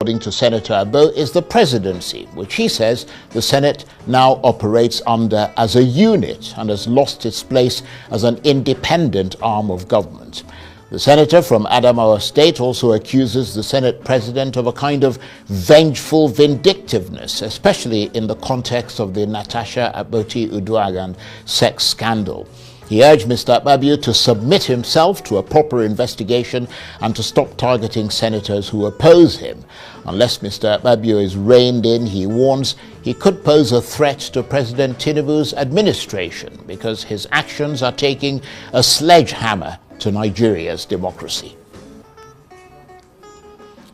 according to Senator Abbo, is the presidency, which he says the Senate now operates under as a unit and has lost its place as an independent arm of government. The senator from Adamawa State also accuses the Senate president of a kind of vengeful vindictiveness, especially in the context of the Natasha Akpoti-Uduaghan sex scandal. He urged Mr. Akpabio to submit himself to a proper investigation and to stop targeting senators who oppose him. Unless Mr. Akpabio is reined in, he warns he could pose a threat to President Tinubu's administration because his actions are taking a sledgehammer to Nigeria's democracy.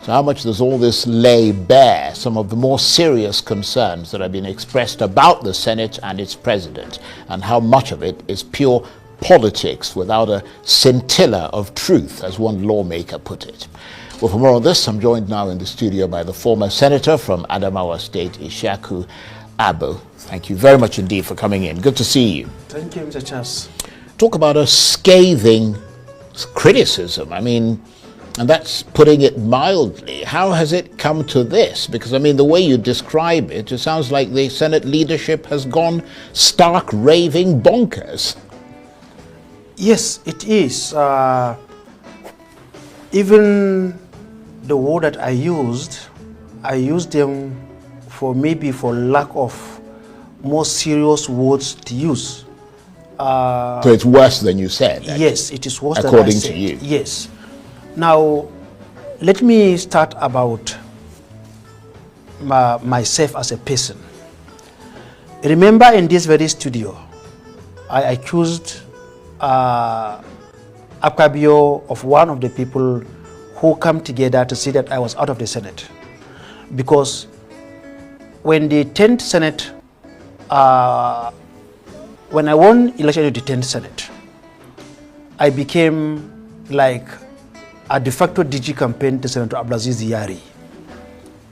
So how much does all this lay bare some of the more serious concerns that have been expressed about the Senate and its president, and how much of it is pure politics without a scintilla of truth, as one lawmaker put it? Well, for more on this, I'm joined now in the studio by the former senator from Adamawa State, Ishaku Abbo. Thank you very much indeed for coming in. Good to see you. Thank you, Mr. Charles. Talk about a scathing criticism. I mean, and that's putting it mildly. How has it come to this? Because, I mean, the way you describe it, it sounds like the Senate leadership has gone stark raving bonkers. Yes, it is. Even the word that I used them for maybe for lack of more serious words to use. So it's worse than you said? Yes, it is worse according than I said. to you? Yes. Now, let me start about myself as a person. Remember, in this very studio, I accused Akpabio of one of the people who come together to say that I was out of the Senate. Because when the 10th Senate, when I won election to the 10th Senate, I became like a de facto DG campaign to Senator Abdulaziz Yari.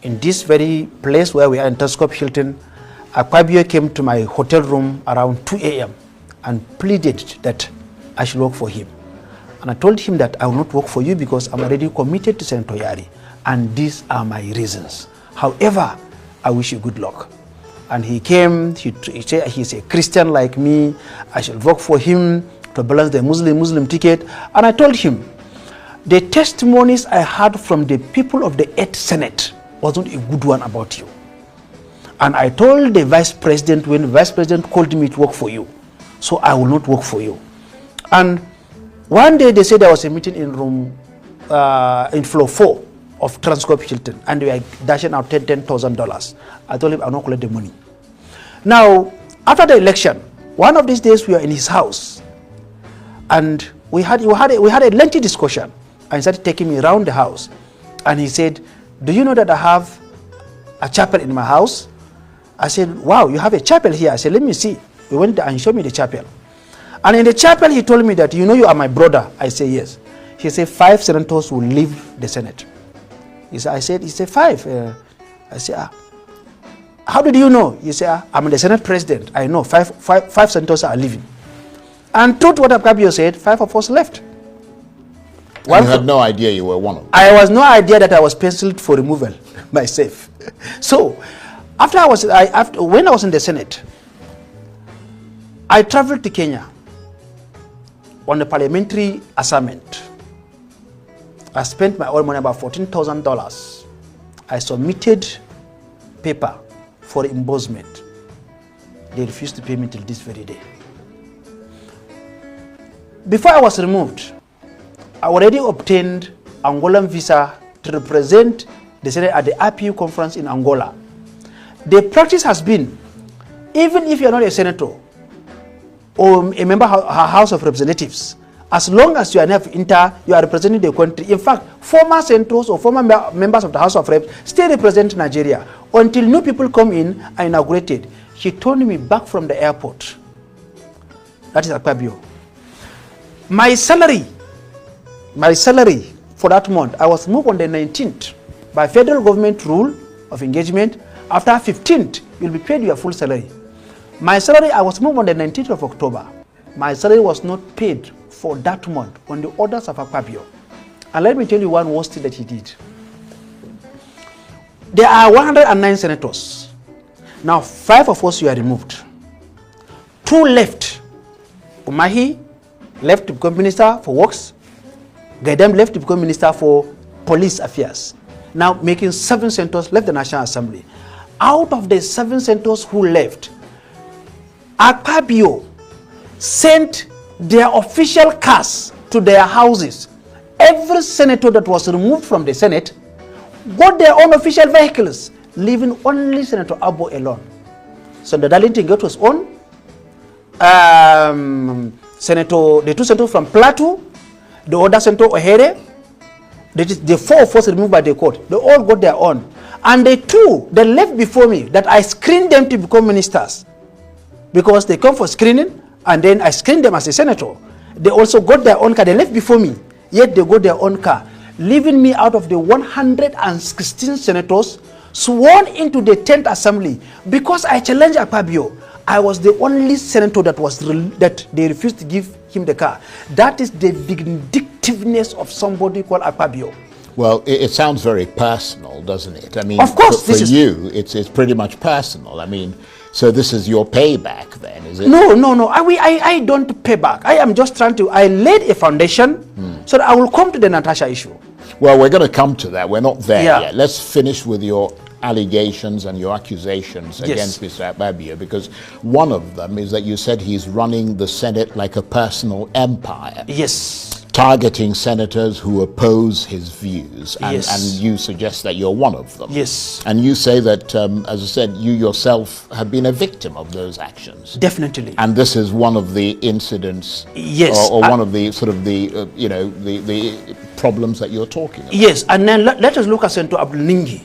In this very place where we are in Telescope Hilton, Akpabio came to my hotel room around 2 a.m. and pleaded that I should work for him. And I told him that I will not work for you because I'm already committed to Senator Yari, and these are my reasons. However, I wish you good luck. And he came, he said he's a Christian like me, I should work for him to balance the Muslim ticket. And I told him, the testimonies I heard from the people of the 8th Senate wasn't a good one about you. And I told the Vice President when the Vice President called me to work for you, so I will not work for you. And one day they said there was a meeting in room, in floor 4 of Transcorp Hilton, and we were dashing out $10,000. I told him I'll not collect the money. Now, after the election, one of these days we were in his house, and we had a lengthy discussion. And he started taking me around the house, and he said, do you know that I have a chapel in my house? I said, wow, you have a chapel here? I said, let me see. We went there and he showed me the chapel. And in the chapel, he told me that, you know, you are my brother. I said, yes. He said, 5 senators will leave the Senate. He said, 5. I said, how did you know? He said, I'm the Senate president. I know 5 senators are leaving. And truth what Akpabio said, 5 of us left. You had no idea you were one of them. I was no idea that I was penciled for removal myself. So, when I was in the Senate, I traveled to Kenya on a parliamentary assignment. I spent my own money, about $14,000. I submitted paper for reimbursement. They refused to pay me till this very day. Before I was removed, I already obtained Angolan visa to represent the Senate at the IPU conference in Angola. The practice has been, even if you are not a senator or a member of our House of Representatives, as long as you are you are representing the country. In fact, former senators or former members of the House of Reps still represent Nigeria until new people come in and inaugurated. He turned me back from the airport. That is Akpabio. My salary for that month, I was moved on the 19th by federal government rule of engagement. After 15th, you'll be paid your full salary. My salary, I was moved on the 19th of October. My salary was not paid for that month on the orders of Akpabio. And let me tell you one worst thing that he did. there are 109 senators. Now 5 of us were removed. 2 left. Umahi left to become Minister for Works. Gaidam left to become Minister for Police Affairs. Now making 7 senators left the National Assembly. Out of the 7 senators who left, Akpabio sent their official cars to their houses. Every senator that was removed from the Senate got their own official vehicles, leaving only Senator Abbo alone. Senator Darlington got his own. The 2 senators from Plateau, the other Senator Ohere, the 4 of us removed by the court, they all got their own. And the 2 that left before me, that I screened them to become ministers, because they come for screening, and then I screened them as a senator. They also got their own car. They left before me, yet they got their own car, leaving me out of the 116 senators sworn into the 10th Assembly. Because I challenged Akpabio, I was the only senator that they refused to give him the car. That is the vindictiveness of somebody called Akpabio. Well, it sounds very personal, doesn't it? I mean, of course, for you, it's pretty much personal. I mean, so this is your payback then, is it? No. I don't pay back. I am just trying to, I laid a foundation so that I will come to the Natasha issue. Well, we're going to come to that. We're not there yet. Let's finish with your allegations and your accusations against Mr. Akpabio, because one of them is that you said he's running the Senate like a personal empire. Yes. Targeting senators who oppose his views, and you suggest that you're one of them. Yes. And you say that, as I said, you yourself have been a victim of those actions. Definitely. And this is one of the incidents, or one of the sort of the the problems that you're talking about. Yes, and then let us look at Senator Abdul-Ningi.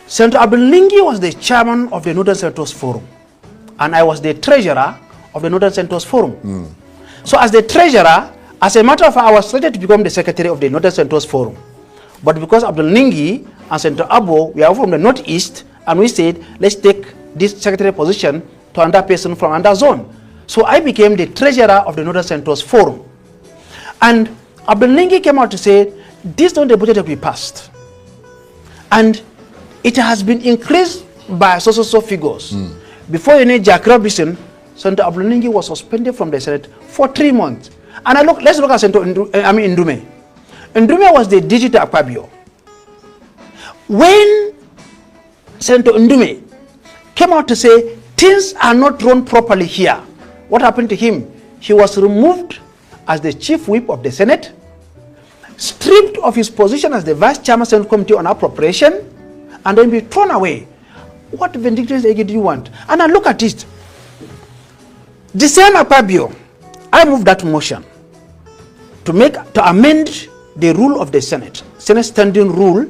Senator Abdul-Ningi was the chairman of the Northern Senators Forum, and I was the treasurer of the Northern Senators Forum. So as the treasurer, as a matter of fact, I was slated to become the secretary of the Northern Senators Forum. But because Abdul-Ningi and Senator Abbo, we are from the Northeast, and we said, let's take this secretary position to another person from another zone. So I became the treasurer of the Northern Senators Forum. And Abdul-Ningi came out to say, this is not the budget that we passed. And it has been increased by so figures. Before you know Jack Robinson, Senator Abdul-Ningi was suspended from the Senate for 3 months. And let's look at Senator Ndume. Ndume was the digital Akpabio. When Senator Ndume came out to say things are not run properly here, what happened to him? He was removed as the chief whip of the Senate, stripped of his position as the vice chairman of the Senate Committee on Appropriation, and then be thrown away. What vindictiveness do you want? And I look at it. The same Akpabio, I moved that motion to amend the rule of the Senate standing rule,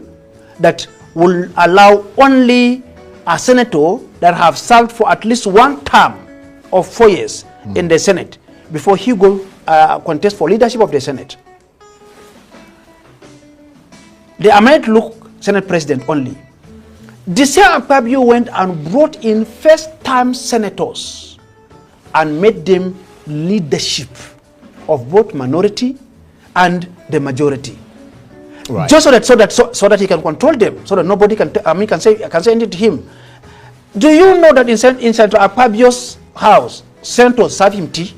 that will allow only a senator that have served for at least 1 term of 4 years in the Senate before he go contest for leadership of the Senate. The amendment look Senate president only. The same Akpabio went and brought in first-time senators and made them leadership of both minority and the majority. Right. Just so that he can control them, so that nobody can say anything to him. Do you know that in Senator Akpabio's house, senators serve him tea?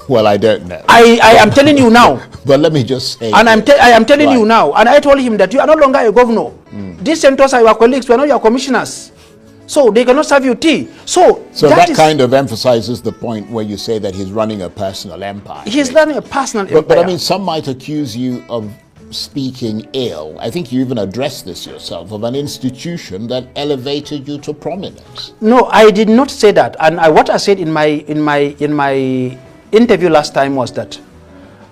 Well, I don't know. I am telling you now. But let me just say. And I am telling you now. And I told him that you are no longer a governor. These senators are your colleagues. We are not your commissioners. So they cannot serve you tea. So that kind of emphasizes the point where you say that he's running a personal empire. He's running a personal empire. But I mean, some might accuse you of speaking ill. I think you even addressed this yourself, of an institution that elevated you to prominence. No, I did not say that. And what I said in my interview last time was that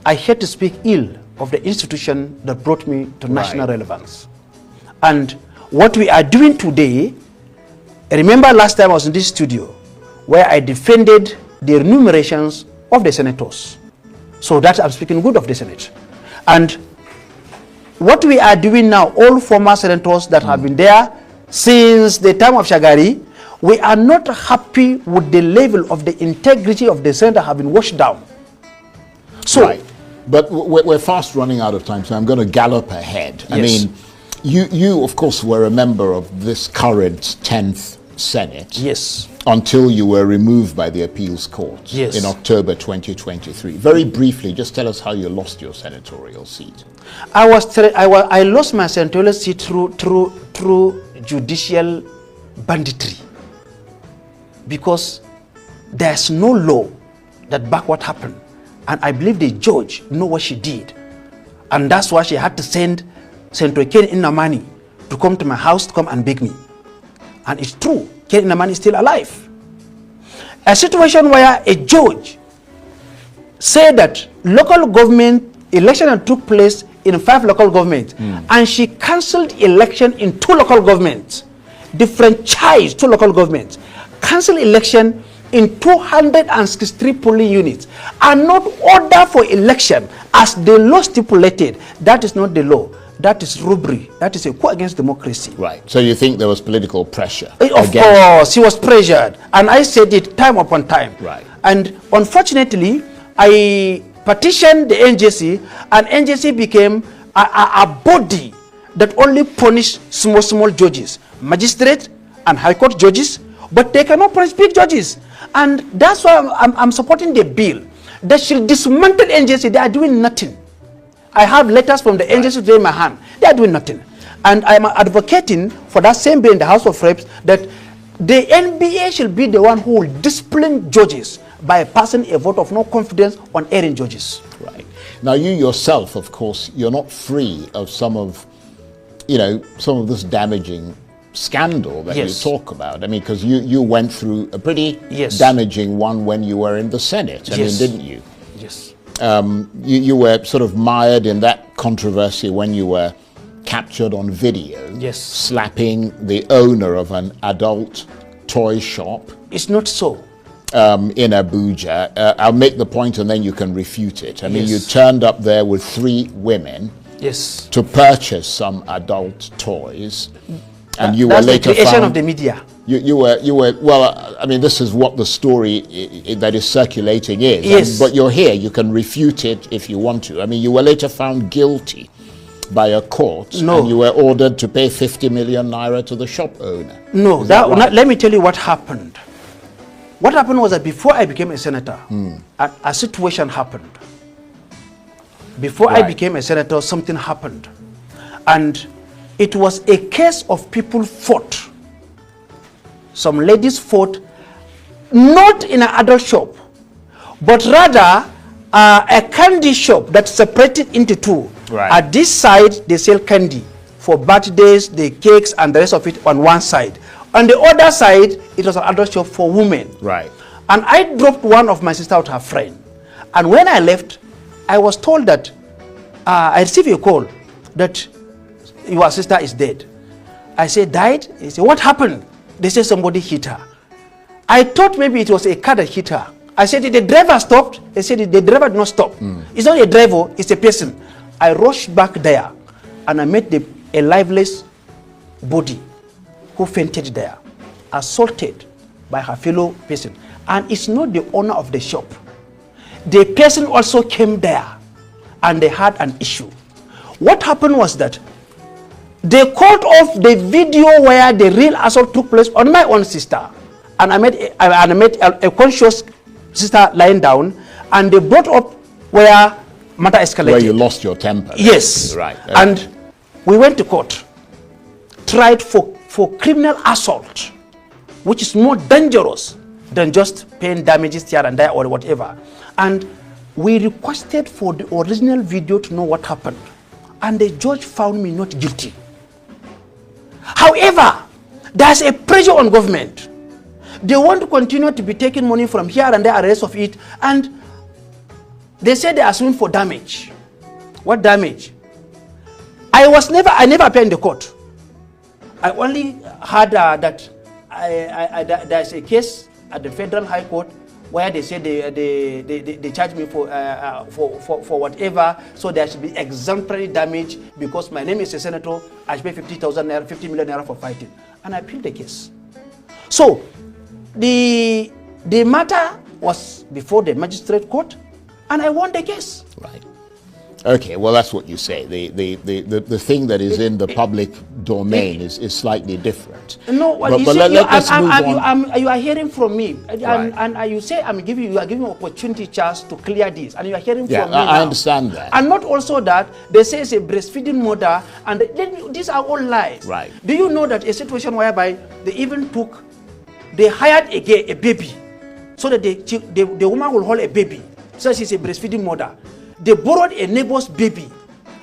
I had to speak ill of the institution that brought me to national relevance. And what we are doing today, remember last time I was in this studio where I defended the remunerations of the senators. So that I'm speaking good of the Senate. And what we are doing now, all former senators that have been there since the time of Shagari, we are not happy with the level of the integrity of the Senate that have been washed down. So, but we're fast running out of time, so I'm going to gallop ahead. I mean, You, of course, were a member of this current 10th Senate. Yes. Until you were removed by the appeals court. Yes. In October 2023. Very briefly, just tell us how you lost your senatorial seat. I lost my senatorial seat through judicial banditry, because there's no law that back what happened, and I believe the judge know what she did, and that's why she had to send Senator Ken Inamani to come to my house to come and beg me. And it's true, Ken Inamani is still alive. A situation where a judge said that local government election took place in 5 local governments, and she cancelled election in 2 local governments, diffranchised 2 local governments, cancelled election in 263 polling units, and not order for election as the law stipulated. That is not the law. That is robbery. That is a coup against democracy. Right. So you think there was political pressure? Of course, he was pressured, and I said it time upon time. Right. And unfortunately, I petitioned the NJC, and NJC became a body that only punish small judges, magistrate and high court judges, but they cannot punish big judges. And that's why I'm supporting the bill that should dismantle NJC. They are doing nothing. I have letters from the NJC in my hand. They are doing nothing. And I'm advocating for that same bill in the House of Reps, that the NBA should be the one who will discipline judges by passing a vote of no confidence on erring judges. Right. Now, you yourself, of course, you're not free of some of this damaging scandal that you talk about. I mean, because you went through a pretty damaging one when you were in the Senate. I mean, didn't you? Yes. You were sort of mired in that controversy when you were captured on video, slapping the owner of an adult toy shop. It's not so. In Abuja. I'll make the point and then you can refute it. I mean, you turned up there with 3 women to purchase some adult toys, and you were later the creation found, of the media. You were well, I mean, this is what the story that is circulating is. Yes. But you're here, you can refute it if you want to. I mean, you were later found guilty by a court, and you were ordered to pay 50 million naira to the shop owner. No, let me tell you what happened. What happened was that before I became a senator, a situation happened. Before I became a senator, something happened. And it was a case of people fought. Some ladies fought, not in an adult shop, but rather a candy shop that's separated into 2. Right. At this side, they sell candy for birthdays, the cakes, and the rest of it on one side. On the other side, it was an adult shop for women. Right. And I dropped one of my sister with her friend. And when I left, I was told that I received a call that your sister is dead. I said, died? He said, what happened? They said somebody hit her. I thought maybe it was a car that hit her. I said, did the driver stop? They said, the driver did not stop. It's not a driver, it's a person. I rushed back there, and I met a lifeless body who fainted there, assaulted by her fellow person. And it's not the owner of the shop. The person also came there, and they had an issue. What happened was that they called off the video where the real assault took place on my own sister. And I met a conscious sister lying down, and they brought up where matter escalated. Where you lost your temper. Yes. Right. And we went to court, tried for criminal assault, which is more dangerous than just paying damages here and there or whatever. And we requested for the original video to know what happened. And the judge found me not guilty. However, there's a pressure on government. They want to continue to be taking money from here and there and the rest of it. And they said they are suing for damage. What damage? I never appeared in the court. I only heard that there's a case at the Federal High Court where they said they charged me for whatever, so there should be exemplary damage because my name is a senator. I should pay 50 million naira for fighting, and I appealed the case. So the matter was before the magistrate court, and I won the case. Right. Okay, well, that's what you say. The thing that is in the public domain is slightly different. No, but you see, let's move on. you are hearing from me, Right. and you say you are giving opportunity chance to clear this, and you are hearing Yeah, from me I now. understand that. And not also that they say it's a breastfeeding mother, and then these are all lies. Right. Do you know that a situation whereby they hired a baby, so that the woman will hold a baby, so she's a breastfeeding mother. They borrowed a neighbor's baby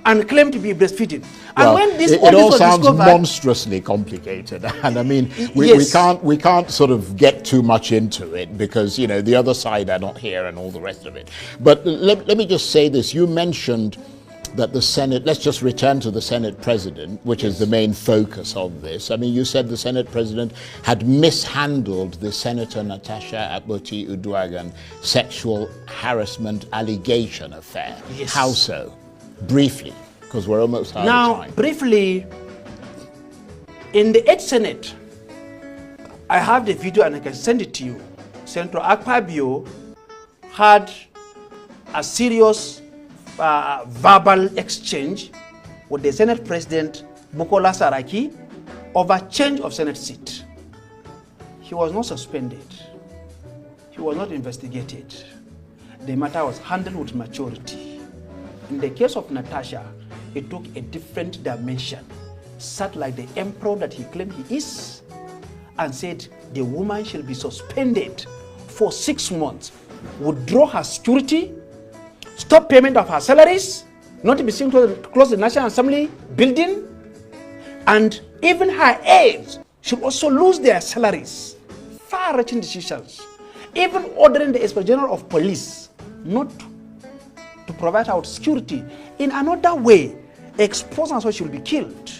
and claimed to be breastfeeding. And Well, when this it all was sounds discovered, monstrously complicated, and I mean, we Yes. can't sort of get too much into it because the other side are not here and all the rest of it. But let me just say this: you mentioned that the Senate. Let's just return to the Senate president, which is the main focus of this. I mean, you said the Senate president had mishandled the Senator Natasha Akpoti-Uduaghan sexual harassment allegation affair. Yes. How so? Briefly. Because we're almost out of now, time. briefly, in the 8th Senate, I have the video and I can send it to you. Senator Akpabio had a serious verbal exchange with the Senate President Bukola Saraki over change of Senate seat. He was not suspended. He was not investigated. The matter was handled with maturity. In the case of Natasha, it took a different dimension, sat like the emperor that he claimed he is, and said the woman shall be suspended for 6 months, withdraw her security, stop payment of her salaries, not to be seen to close the National Assembly building, and even her aides should also lose their salaries. Far-reaching decisions. Even ordering the Inspector General of Police not to provide her with security. In another way, expose and so she will be killed.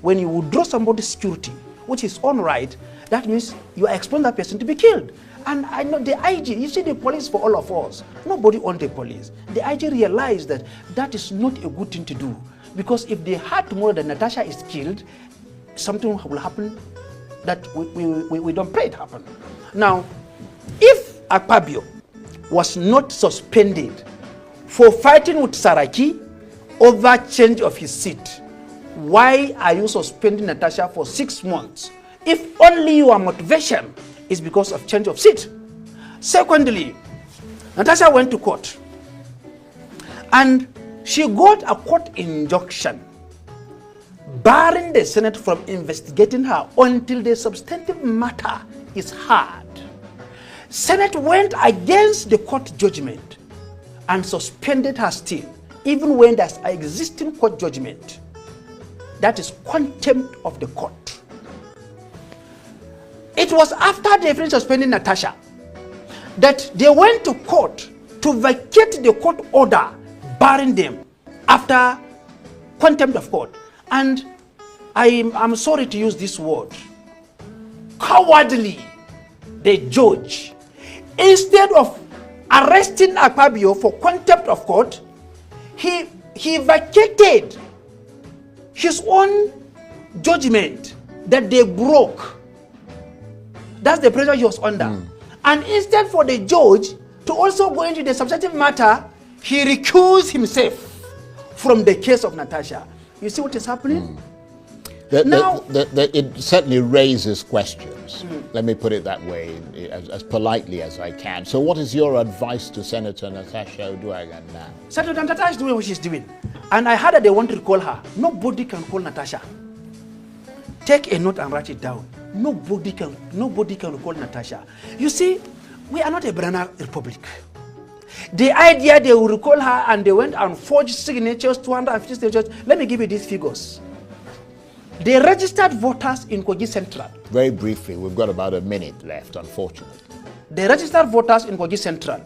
When you withdraw somebody's security, which is on right, that means you are exposing that person to be killed. And I know the IG, you see the police for all of us, nobody owns the police. The IG realized that that is not a good thing to do. Because if they had tomorrow that Natasha is killed, something will happen that we don't pray it happen. Now, if Akpabio was not suspended for fighting with Saraki over change of his seat, why are you suspending Natasha for 6 months if only your motivation is because of change of seat? Secondly, Natasha went to court and she got a court injunction barring the Senate from investigating her until the substantive matter is heard. Senate went against the court judgment and suspended her still, even when there's an existing court judgment. That is contempt of the court. It was after they finished suspending Natasha that they went to court to vacate the court order barring them after contempt of court. And I'm sorry to use this word, cowardly, the judge, instead of arresting Akpabio for contempt of court, he vacated his own judgment that they broke. That's the pressure he was under. And instead for the judge to also go into the substantive matter, he recused himself from the case of Natasha. You see what is happening? It certainly raises questions. Let me put it that way, as politely as I can. So what is your advice to Senator Natasha Uduaghan now? Senator Natasha is doing what she's doing. And I heard that they want to recall her. Nobody can call Natasha. Take a note and write it down. Nobody can recall Natasha. You see, we are not a banana republic. The idea they will recall her and they went and forged signatures, 250 signatures. Let me give you these figures. The registered voters in Kogi Central. Very briefly, we've got about a minute left, unfortunately. The registered voters in Kogi Central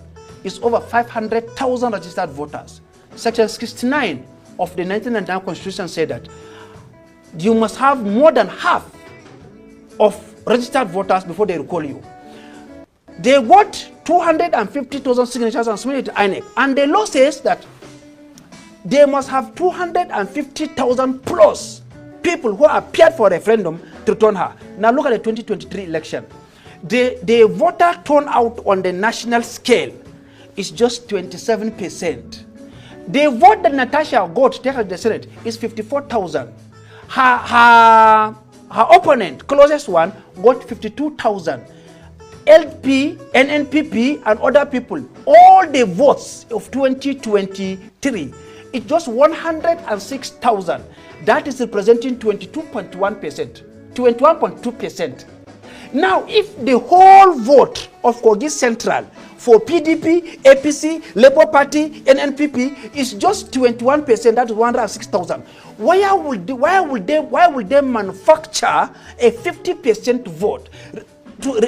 is over 500,000 registered voters. Section 69 of the 1999 Constitution said that you must have more than half of registered voters before they recall you. They got 250,000 signatures and submitted to INEC. And the law says that they must have 250,000 plus people who appeared for a referendum to return her. Now look at the 2023 election. The voter turnout on the national scale is just 27%. The vote that Natasha got to take her to the Senate is 54,000. Her opponent, closest one, got 52,000. LP, NNPP, and other people, all the votes of 2023, it's just 106,000. That is representing 22.1%, 21.2%. Now, if the whole vote of Kogi Central for PDP, APC, Labour Party, NNPP is just 21%, that is 106,000. Why would they manufacture a 50% vote?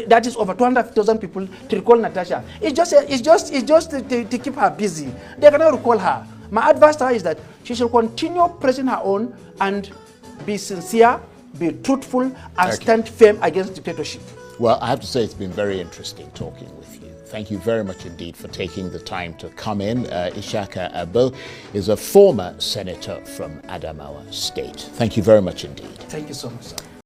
That is over 200,000 people to recall Natasha. It's just to keep her busy. They cannot recall her. My advice to her is that she should continue pressing her own and be sincere, be truthful, and stand firm against dictatorship. Well, I have to say it's been very interesting talking with you. Thank you very much indeed for taking the time to come in. Ishaka Abbo is a former senator from Adamawa State. Thank you very much indeed. Thank you so much, sir.